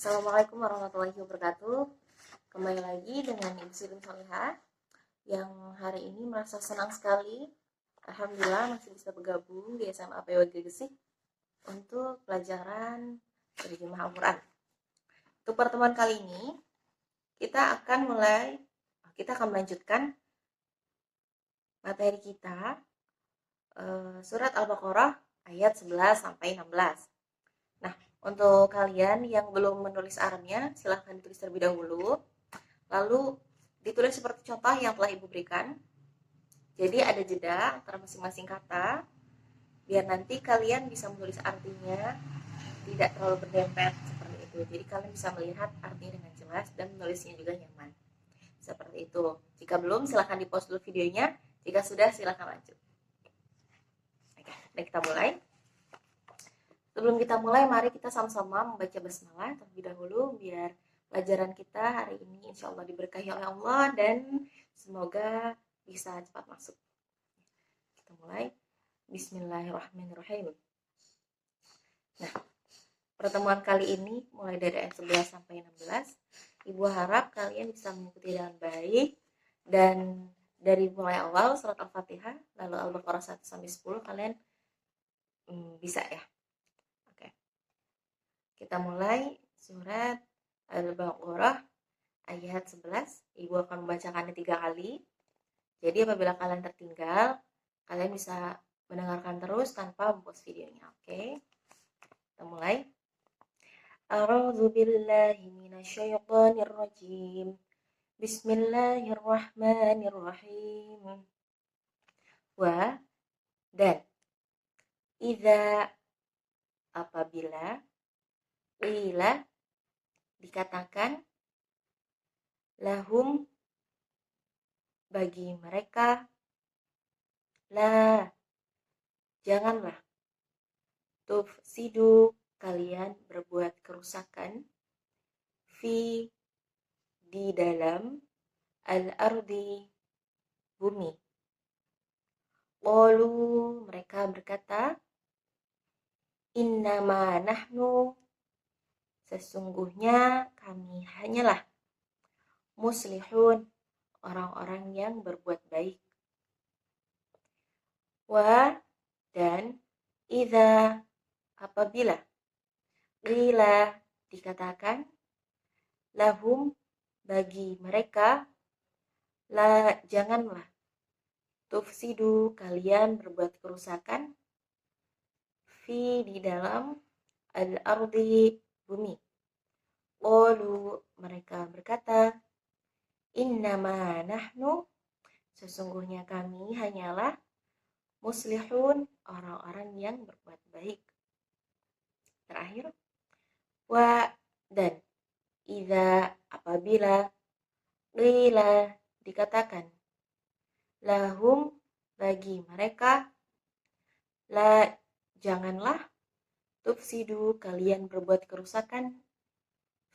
Assalamualaikum warahmatullahi wabarakatuh. Kembali lagi dengan Ibu Siti Solihah yang hari ini merasa senang sekali. Alhamdulillah masih bisa bergabung di SMA PWG Gesik untuk pelajaran terjemah Al-Quran. Untuk pertemuan kali ini kita akan melanjutkan materi kita surat Al-Baqarah ayat 11 sampai 16. Nah, untuk kalian yang belum menulis Arabnya, silahkan ditulis terlebih dahulu. Lalu ditulis seperti contoh yang telah Ibu berikan. Jadi ada jeda antara masing-masing kata, biar nanti kalian bisa menulis artinya tidak terlalu berdempet seperti itu. Jadi kalian bisa melihat artinya dengan jelas dan menulisnya juga nyaman. Seperti itu. Jika belum, silahkan di pause dulu videonya. Jika sudah, silahkan lanjut. Oke, dan kita mulai. Sebelum kita mulai, mari kita sama-sama membaca basmalah terlebih dahulu biar pelajaran kita hari ini insya Allah diberkahi oleh Allah dan semoga bisa cepat masuk. Kita mulai. Bismillahirrahmanirrahim. Nah, pertemuan kali ini mulai dari ayat 11 sampai 16. Ibu harap kalian bisa mengikuti dengan baik dan dari mulai awal surat Al-Fatihah lalu Al-Baqarah 1 sampai 10 kalian bisa ya. Kita mulai surat Al-Baqarah ayat 11. Ibu akan membacakannya 3 kali. Jadi apabila kalian tertinggal, kalian bisa mendengarkan terus tanpa mempost videonya. Oke. Kita mulai. A'udzu billahi minasyaitonir rajim. Bismillahirrahmanirrahim. Wa dan idza apabila qila dikatakan lahum bagi mereka la janganlah tufsidu kalian berbuat kerusakan fi di dalam al-ardi bumi. Qalu mereka berkata innama nahnu sesungguhnya kami hanyalah muslihun orang-orang yang berbuat baik. Wa dan idza apabila qila dikatakan lahum bagi mereka la janganlah tufsidu kalian berbuat kerusakan fi di dalam al-ardi bumi. Qalu mereka berkata innama nahnu sesungguhnya kami hanyalah muslihun orang-orang yang berbuat baik. Terakhir wa dan idza apabila qila dikatakan lahum bagi mereka la janganlah tufsidu kalian berbuat kerusakan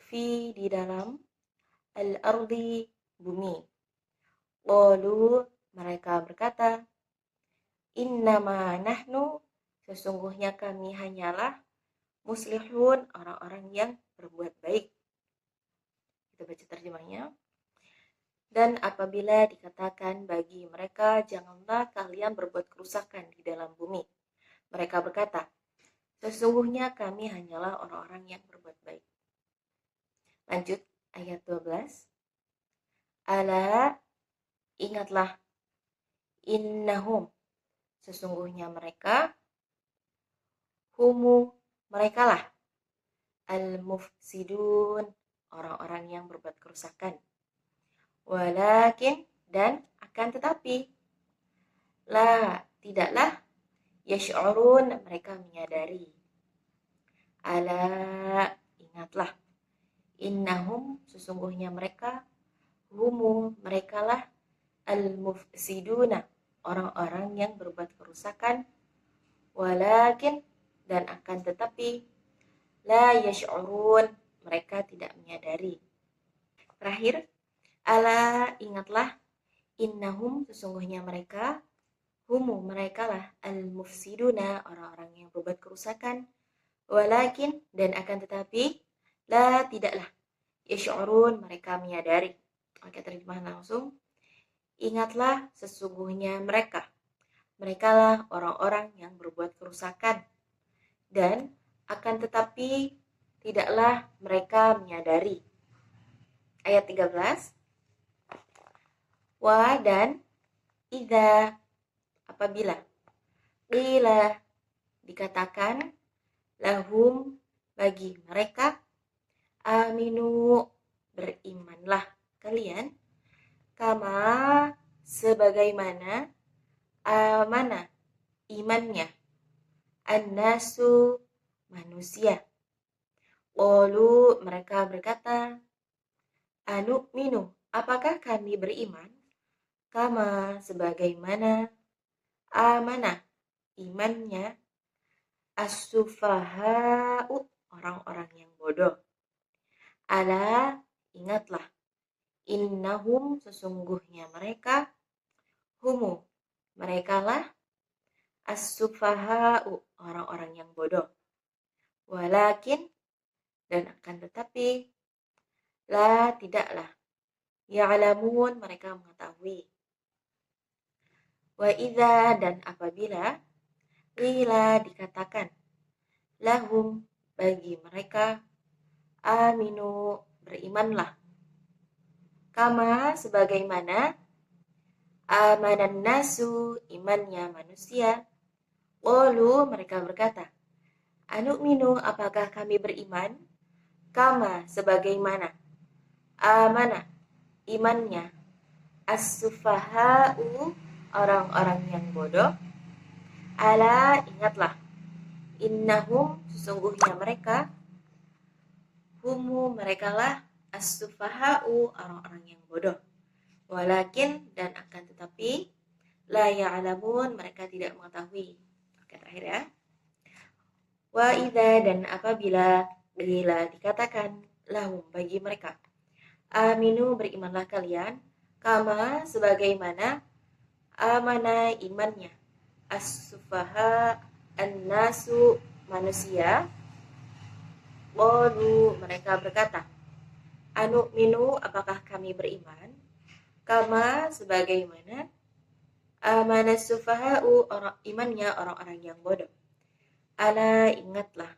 fi di dalam al-ardi bumi. Qalu mereka berkata innama nahnu sesungguhnya kami hanyalah muslihun orang-orang yang berbuat baik. Kita baca terjemahnya. Dan apabila dikatakan bagi mereka janganlah kalian berbuat kerusakan di dalam bumi, mereka berkata sesungguhnya kami hanyalah orang-orang yang berbuat baik. Lanjut ayat 12. Ala ingatlah innahum sesungguhnya mereka humu merekalah al-mufsidun orang-orang yang berbuat kerusakan. Walakin dan akan tetapi la tidaklah yash'urun mereka menyadari. Ala ingatlah innahum sesungguhnya mereka humu merekalah al-mufsiduna orang-orang yang berbuat kerusakan. Walakin dan akan tetapi la yash'urun mereka tidak menyadari. Terakhir ala ingatlah innahum sesungguhnya mereka humu mereka lah al-mufsiduna orang-orang yang berbuat kerusakan. Walakin dan akan tetapi La, tidaklah. Yash'urun, mereka menyadari. Oke, terjemahan langsung. Ingatlah sesungguhnya mereka. Merekalah orang-orang yang berbuat kerusakan. Dan akan tetapi tidaklah mereka menyadari. Ayat 13. Wa dan idza, apabila. Qila, dikatakan. Lahum, bagi mereka. Aminu, berimanlah kalian. Kama, sebagaimana. Amana, imannya. An-nasu, manusia. Qalu, mereka berkata. Anu'minu, apakah kami beriman? Kama, sebagaimana. Amana, imannya. As-sufaha'u, orang-orang yang bodoh. Ala, ingatlah. Innahum, sesungguhnya mereka. Humu, merekalah. As-sufaha'u, orang-orang yang bodoh. Walakin, dan akan tetapi. La, tidaklah. Ya'lamun, mereka mengetahui. Wa idza, dan apabila. Qila, dikatakan. Lahum, bagi mereka. Aminu, berimanlah. Kama, sebagaimana. Amanan nasu, imannya manusia. Qalu, mereka berkata. Anu'minu, apakah kami beriman? Kama, sebagaimana. Amana, imannya. As-sufaha'u, orang-orang yang bodoh. Ala, ingatlah. Innahum, sesungguhnya mereka. Humu, merekalah. As-sufaha'u, orang-orang yang bodoh. Walakin, dan akan tetapi. La ya'lamun, mereka tidak mengetahui. Oke, terakhir ya. Wa idza, dan apabila. Bila dikatakan. Lahum, bagi mereka. Aminu, berimanlah kalian. Kama, sebagaimana. Amana, imannya. As-sufaha, an-nasu, manusia. Qalu, mereka berkata. Anu'minu, apakah kami beriman? Kama, sebagaimana. Amana sufaha'u, orang imannya orang-orang yang bodoh. Ala, ingatlah.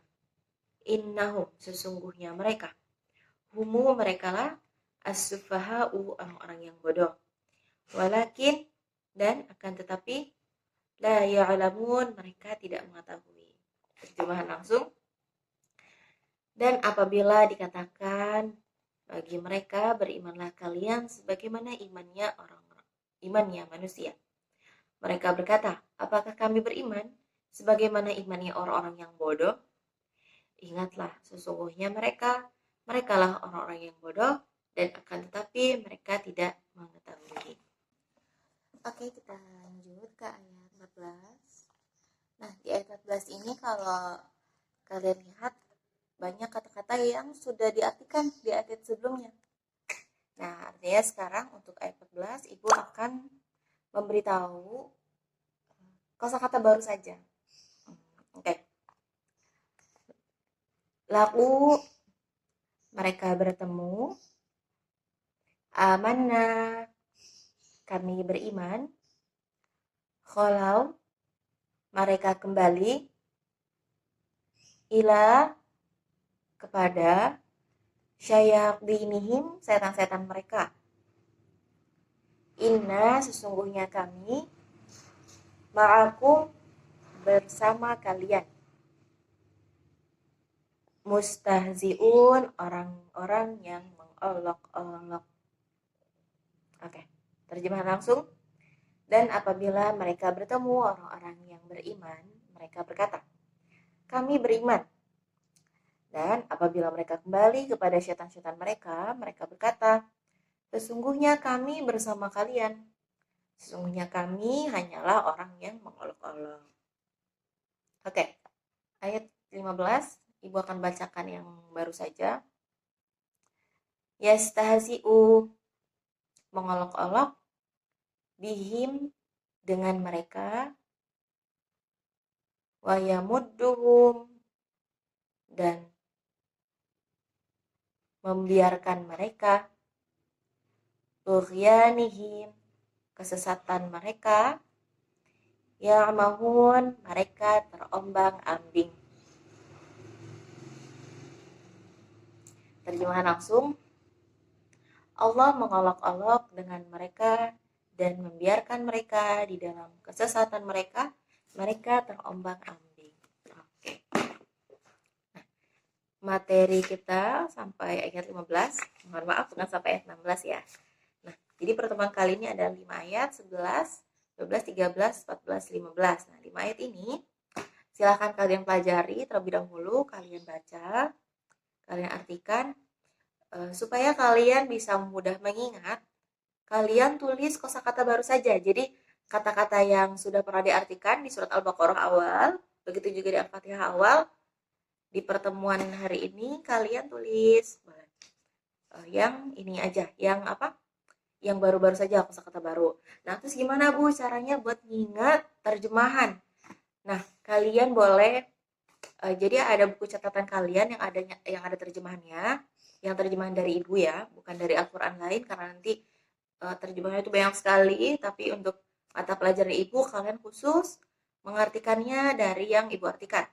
Innahum, sesungguhnya mereka. Humu, merekalah. As-sufaha'u, orang-orang yang bodoh. Walakin, dan akan tetapi. La ya'lamun, mereka tidak mengetahui. Terjemahan langsung. Dan apabila dikatakan bagi mereka, berimanlah kalian sebagaimana imannya manusia. Mereka berkata, apakah kami beriman sebagaimana imannya orang-orang yang bodoh? Ingatlah, sesungguhnya merekalah orang-orang yang bodoh, dan akan tetapi mereka tidak mengetahui. Oke, kita lanjut ke ayat 14. Nah, di ayat 14 ini kalau kalian lihat, banyak kata-kata yang sudah diartikan di ayat sebelumnya. Nah, artinya sekarang untuk ayat 14, Ibu akan memberitahu kosakata baru saja. Oke. Laku, mereka bertemu. Amanna, kami beriman. Kholau, mereka kembali. Ila, kepada. Syayaqdinihim, setan-setan mereka. Inna, sesungguhnya kami. Ma'akum, bersama kalian. Mustahzi'un, orang-orang yang mengolok-olok. Oke, terjemahan langsung. Dan apabila mereka bertemu orang-orang yang beriman, mereka berkata, kami beriman. Dan apabila mereka kembali kepada syaitan-syaitan mereka, mereka berkata, sesungguhnya kami bersama kalian. Sesungguhnya kami hanyalah orang yang mengolok-olok. Oke, ayat 15, Ibu akan bacakan yang baru saja. Yastahzi'u, mengolok-olok. Bihim, dengan mereka. Wayamudduhum, dan membiarkan mereka, tughyanihim, kesesatan mereka, ya'mahun, mereka terombang-ambing. Terjemahan langsung, Allah mengolok-olok dengan mereka dan membiarkan mereka di dalam kesesatan mereka, mereka terombang-ambing. Oke. Nah, materi kita sampai ayat 15. Mohon maaf bukan sampai ayat 16 ya. Nah, jadi pertemuan kali ini ada 5 ayat, 11, 12, 13, 14, 15. Nah, 5 ayat ini silahkan kalian pelajari terlebih dahulu, kalian baca, kalian artikan, supaya kalian bisa mudah mengingat. Kalian tulis kosakata baru saja. Jadi kata-kata yang sudah pernah diartikan di surat Al-Baqarah awal, begitu juga di Al-Fatihah awal, di pertemuan hari ini kalian tulis yang ini aja, yang apa? Yang baru-baru saja, kosakata baru. Nah, terus gimana Bu caranya buat ngingat terjemahan? Nah, kalian boleh jadi ada buku catatan kalian yang ada terjemahannya, yang terjemahan dari Ibu ya, bukan dari Al-Qur'an lain karena nanti terjemahannya itu banyak sekali, tapi untuk mata pelajaran Ibu kalian khusus mengartikannya dari yang Ibu artikan.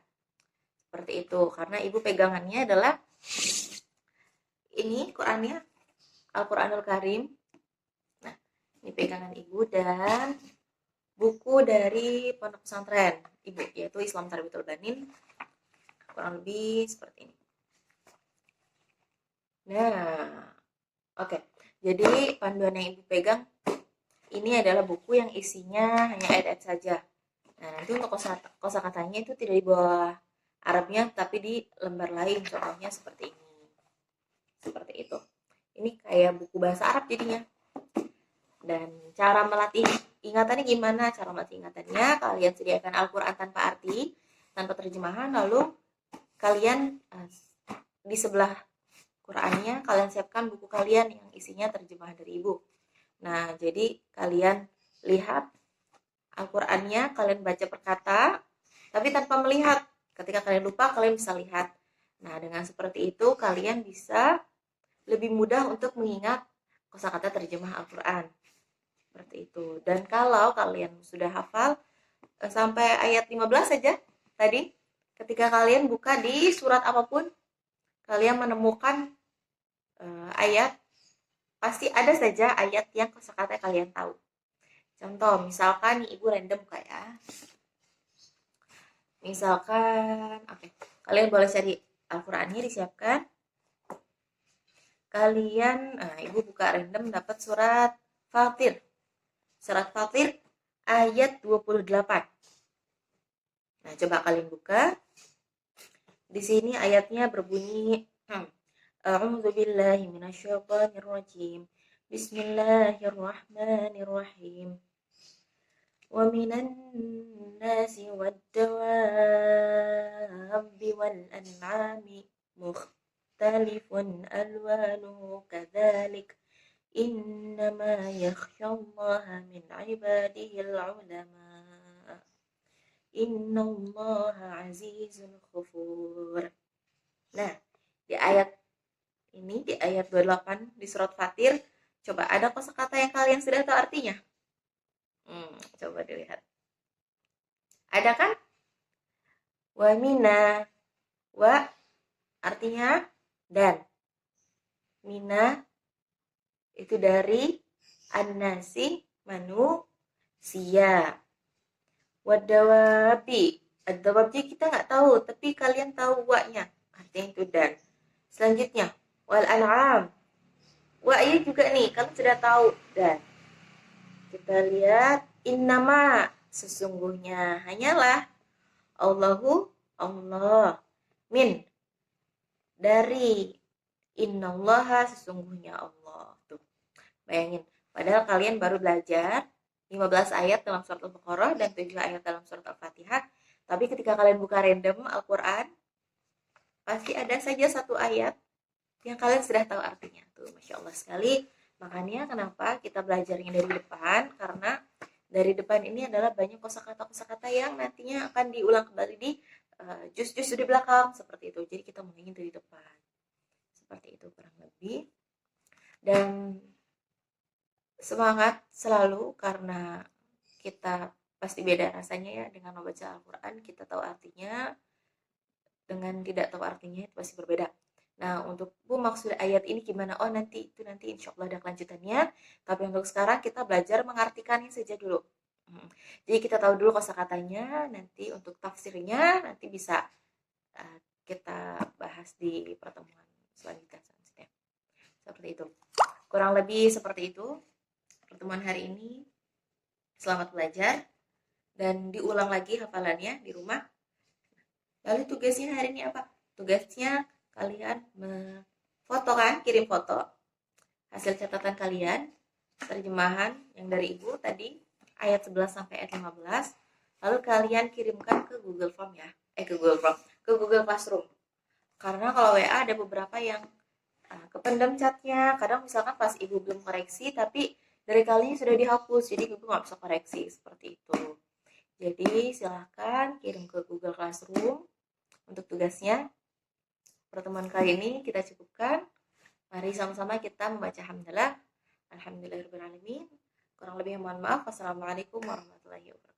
Seperti itu, karena Ibu pegangannya adalah ini Qur'annya, Al-Qur'anul Karim. Nah, ini pegangan Ibu dan buku dari Pondok Pesantren Ibu, yaitu Islam Tarbiyatul Banin, kurang lebih seperti ini. Nah, oke. Jadi panduan yang Ibu pegang ini adalah buku yang isinya hanya ayat-ayat saja. Nah, nanti untuk kosakatanya itu tidak di bawah Arabnya, tapi di lembar lain. Contohnya seperti ini. Seperti itu. Ini kayak buku bahasa Arab jadinya. Dan cara melatih ingatannya gimana? Cara melatih ingatannya, kalian sediakan Al-Quran tanpa arti, tanpa terjemahan, lalu kalian di sebelah Qurannya kalian siapkan buku kalian yang isinya terjemahan dari Ibu. Nah, jadi kalian lihat Al-Qur'annya, kalian baca per kata, tapi tanpa melihat. Ketika kalian lupa, kalian bisa lihat. Nah, dengan seperti itu kalian bisa lebih mudah untuk mengingat kosakata terjemah Al-Qur'an. Seperti itu. Dan kalau kalian sudah hafal sampai ayat 15 saja tadi, ketika kalian buka di surat apapun, kalian menemukan ayat, pasti ada saja ayat yang kosakata kalian tahu. Contoh, misalkan nih Ibu random buka ya. Misalkan, oke, kalian boleh cari Al-Qur'annya disiapkan. Kalian, Ibu buka random dapat surat Fatir. Surat Fatir ayat 28. Nah, coba kalian buka. Di sini ayatnya berbunyi, A'udzu billahi minasyaitonir rajim. Bismillahirrahmanirrahim. Wa minan nasi wad-dawabi wal an'ami mukhtalifun alwanuhu kadzalik innama yakhshallaha min ibadihil ulama. Innallaha azizun ghafur. Nah, di ayat ini, di ayat 28 di surat Fatir, coba ada kosakata yang kalian sudah tahu artinya? Coba dilihat. Ada kan? Wa mina. Wa artinya dan. Mina itu dari an-nasi, manusia. Wadawabi. Ad-dawabi kita nggak tahu, tapi kalian tahu wa-nya. Artinya itu dan. Selanjutnya, wal an'am. Wa-nya juga nih, kalian sudah tahu dan. Kita lihat innama, sesungguhnya hanyalah Allahu, Allah, min, dari innallaha, sesungguhnya Allah. Tuh, bayangin, padahal kalian baru belajar 15 ayat dalam surat Al-Baqarah dan 7 ayat dalam surat Al-Fatihah, tapi ketika kalian buka random Al-Quran, pasti ada saja satu ayat yang kalian sudah tahu artinya. Tuh, Masya Allah sekali. Makanya kenapa kita belajarnya dari depan, karena dari depan ini adalah banyak kosakata-kosakata yang nantinya akan diulang kembali di juz-juz di belakang, seperti itu. Jadi kita mulainya dari depan. Seperti itu kurang lebih. Dan semangat selalu, karena kita pasti beda rasanya ya dengan membaca Al-Quran. Kita tahu artinya dengan tidak tahu artinya itu pasti berbeda. Nah, untuk Bu maksud ayat ini gimana? Oh, nanti insya Allah ada kelanjutannya. Tapi untuk sekarang kita belajar mengartikannya saja dulu. Jadi kita tahu dulu kosakatanya, nanti untuk tafsirnya nanti bisa kita bahas di pertemuan selanjutnya. Seperti itu. Kurang lebih seperti itu pertemuan hari ini. Selamat belajar dan diulang lagi hafalannya di rumah. Lalu tugasnya hari ini apa? Tugasnya kalian foto kan, kirim foto hasil catatan kalian, terjemahan yang dari Ibu tadi ayat 11 sampai ayat 15. Lalu kalian kirimkan ke Google Form ya. Ke Google Classroom. Karena kalau WA ada beberapa yang kependam chatnya. Kadang misalkan pas Ibu belum koreksi tapi dari kalinya sudah dihapus, jadi Ibu nggak bisa koreksi seperti itu. Jadi silahkan kirim ke Google Classroom untuk tugasnya. Pertemuan kali ini kita cukupkan. Mari sama-sama kita membaca hamdalah. Alhamdulillahirrahmanirrahim. Kurang lebih mohon maaf. Wassalamualaikum warahmatullahi wabarakatuh.